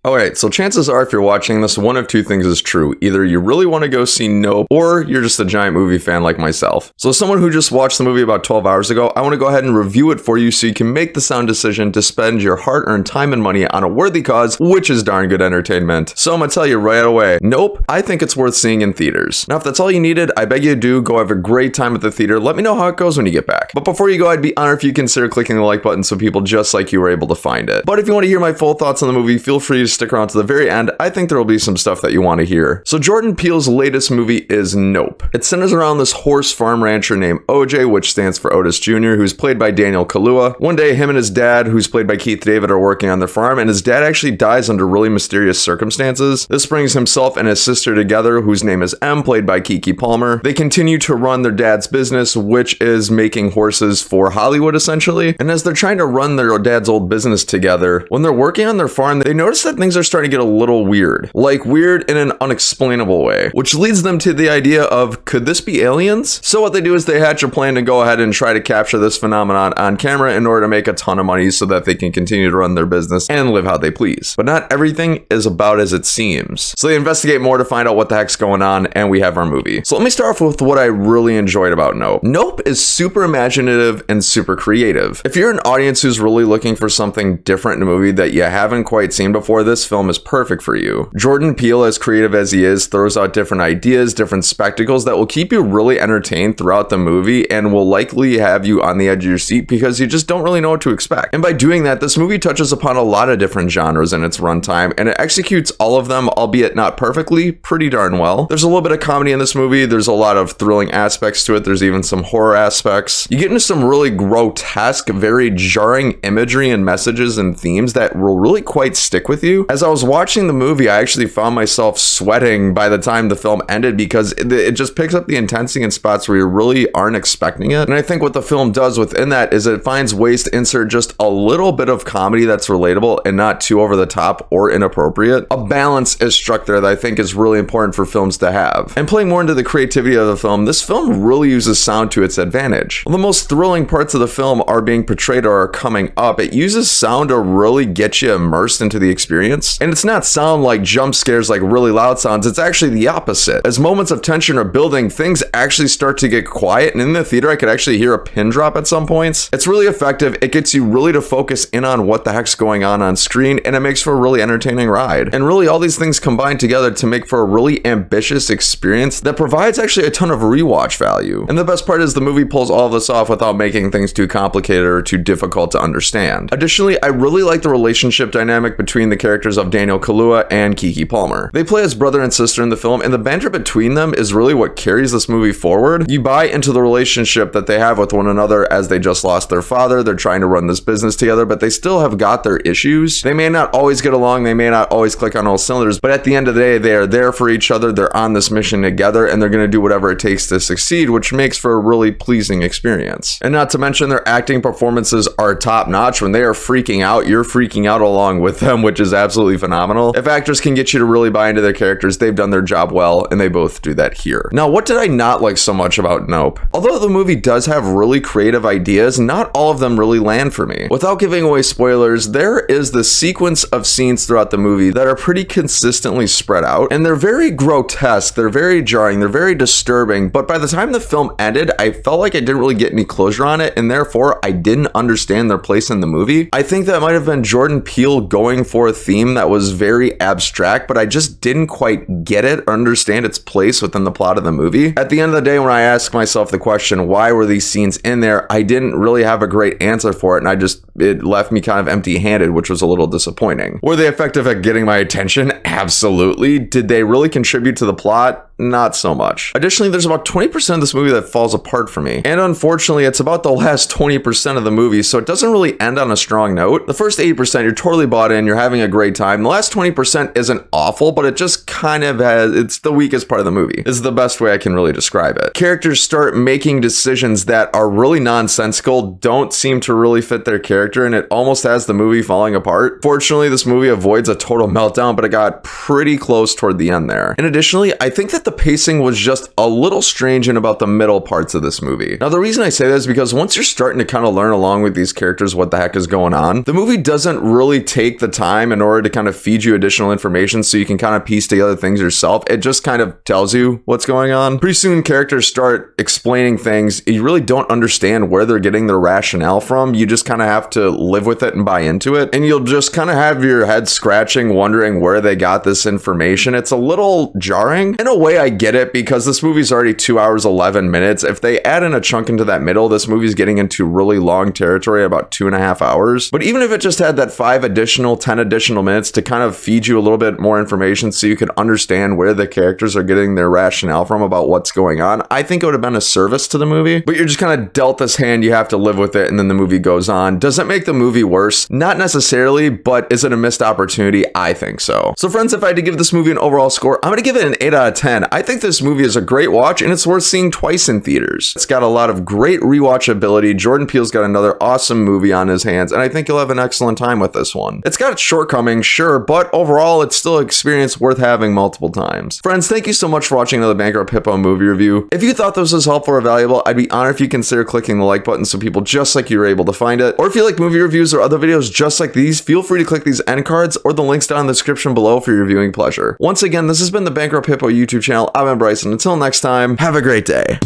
Alright, so chances are if you're watching this, one of two things is true. Either you really want to go see Nope, or you're just a giant movie fan like myself. So as someone who just watched the movie about 12 hours ago, I want to go ahead and review it for you so you can make the sound decision to spend your hard-earned time and money on a worthy cause, which is darn good entertainment. So I'm going to tell you right away, Nope, I think it's worth seeing in theaters. Now if that's all you needed, I beg you do, go have a great time at the theater. Let me know how it goes when you get back. But before you go, I'd be honored if you consider clicking the like button so people just like you were able to find it. But if you want to hear my full thoughts on the movie, feel free to stick around to the very end. I think there will be some stuff that you want to hear. So Jordan Peele's latest movie is Nope. It centers around this horse farm rancher named OJ, which stands for Otis Jr., who's played by Daniel Kaluuya. One day, him and his dad, who's played by Keith David, are working on their farm, and his dad actually dies under really mysterious circumstances. This brings himself and his sister together, whose name is M, played by Keke Palmer. They continue to run their dad's business, which is making horses for Hollywood, essentially. And as they're trying to run their dad's old business together, when they're working on their farm, they notice that things are starting to get a little weird. Like weird in an unexplainable way, which leads them to the idea of, could this be aliens? So what they do is they hatch a plan to go ahead and try to capture this phenomenon on camera in order to make a ton of money so that they can continue to run their business and live how they please. But not everything is about as it seems. So they investigate more to find out what the heck's going on, and we have our movie. So let me start off with what I really enjoyed about Nope. Nope is super imaginative and super creative. If you're an audience who's really looking for something different in a movie that you haven't quite seen before, this film is perfect for you. Jordan Peele, as creative as he is, throws out different ideas, different spectacles that will keep you really entertained throughout the movie and will likely have you on the edge of your seat because you just don't really know what to expect. And by doing that, this movie touches upon a lot of different genres in its runtime, and it executes all of them, albeit not perfectly, pretty darn well. There's a little bit of comedy in this movie. There's a lot of thrilling aspects to it. There's even some horror aspects. You get into some really grotesque, very jarring imagery and messages and themes that will really quite stick with you. As I was watching the movie, I actually found myself sweating by the time the film ended because it just picks up the intensity in spots where you really aren't expecting it. And I think what the film does within that is it finds ways to insert just a little bit of comedy that's relatable and not too over the top or inappropriate. A balance is struck there that I think is really important for films to have. And playing more into the creativity of the film, this film really uses sound to its advantage. Well, the most thrilling parts of the film are being portrayed or are coming up. It uses sound to really get you immersed into the experience. And it's not sound like jump scares, like really loud sounds. It's actually the opposite. As moments of tension are building, things actually start to get quiet. And in the theater, I could actually hear a pin drop at some points. It's really effective. It gets you really to focus in on what the heck's going on screen, and it makes for a really entertaining ride. And really all these things combine together to make for a really ambitious experience that provides actually a ton of rewatch value. And the best part is the movie pulls all of this off without making things too complicated or too difficult to understand. Additionally, I really like the relationship dynamic between the characters of Daniel Kaluuya and Keke Palmer. They play as brother and sister in the film, and the banter between them is really what carries this movie forward. You buy into the relationship that they have with one another as they just lost their father. They're trying to run this business together, but they still have got their issues. They may not always get along, they may not always click on all cylinders, but at the end of the day, they are there for each other. They're on this mission together, and they're going to do whatever it takes to succeed, which makes for a really pleasing experience. And not to mention their acting performances are top notch. When they are freaking out, you're freaking out along with them, which is absolutely phenomenal. If actors can get you to really buy into their characters, they've done their job well, and they both do that here. Now, what did I not like so much about Nope? Although the movie does have really creative ideas, not all of them really land for me. Without giving away spoilers, there is the sequence of scenes throughout the movie that are pretty consistently spread out, and they're very grotesque, they're very jarring, they're very disturbing, but by the time the film ended, I felt like I didn't really get any closure on it, and therefore I didn't understand their place in the movie. I think that might have been Jordan Peele going for a theme that was very abstract, but I just didn't quite get it or understand its place within the plot of the movie. At the end of the day, when I asked myself the question, why were these scenes in there, I didn't really have a great answer for it, and it left me kind of empty-handed, which was a little disappointing. Were they effective at getting my attention? Absolutely. Did they really contribute to the plot? Not so much. Additionally, there's about 20% of this movie that falls apart for me. And unfortunately, it's about the last 20% of the movie, so it doesn't really end on a strong note. The first 80%, you're totally bought in, you're having a great time. The last 20% isn't awful, but it just kind of it's the weakest part of the movie. This is the best way I can really describe it. Characters start making decisions that are really nonsensical, don't seem to really fit their character, and it almost has the movie falling apart. Fortunately, this movie avoids a total meltdown, but it got pretty close toward the end there. And additionally, I think that the the pacing was just a little strange in about the middle parts of this movie. Now, the reason I say that is because once you're starting to kind of learn along with these characters what the heck is going on, the movie doesn't really take the time in order to kind of feed you additional information so you can kind of piece together things yourself. It just kind of tells you what's going on. Pretty soon, characters start explaining things. You really don't understand where they're getting their rationale from. You just kind of have to live with it and buy into it. And you'll just kind of have your head scratching, wondering where they got this information. It's a little jarring. In a way, I get it because this movie's already 2 hours, 11 minutes. If they add in a chunk into that middle, this movie's getting into really long territory, about 2.5 hours. But even if it just had that 10 additional minutes to kind of feed you a little bit more information so you could understand where the characters are getting their rationale from about what's going on, I think it would have been a service to the movie. But you're just kind of dealt this hand, you have to live with it, and then the movie goes on. Does it make the movie worse? Not necessarily, but is it a missed opportunity? I think so. So friends, if I had to give this movie an overall score, I'm going to give it an 8 out of 10. I think this movie is a great watch and it's worth seeing twice in theaters. It's got a lot of great rewatchability. Jordan Peele's got another awesome movie on his hands, and I think you'll have an excellent time with this one. It's got its shortcomings, sure, but overall, it's still an experience worth having multiple times. Friends, thank you so much for watching another Bankrupt Hippo movie review. If you thought this was helpful or valuable, I'd be honored if you consider clicking the like button so people just like you are able to find it. Or if you like movie reviews or other videos just like these, feel free to click these end cards or the links down in the description below for your viewing pleasure. Once again, this has been the Bankrupt Hippo YouTube channel. I've been Bryson. Until next time, have a great day.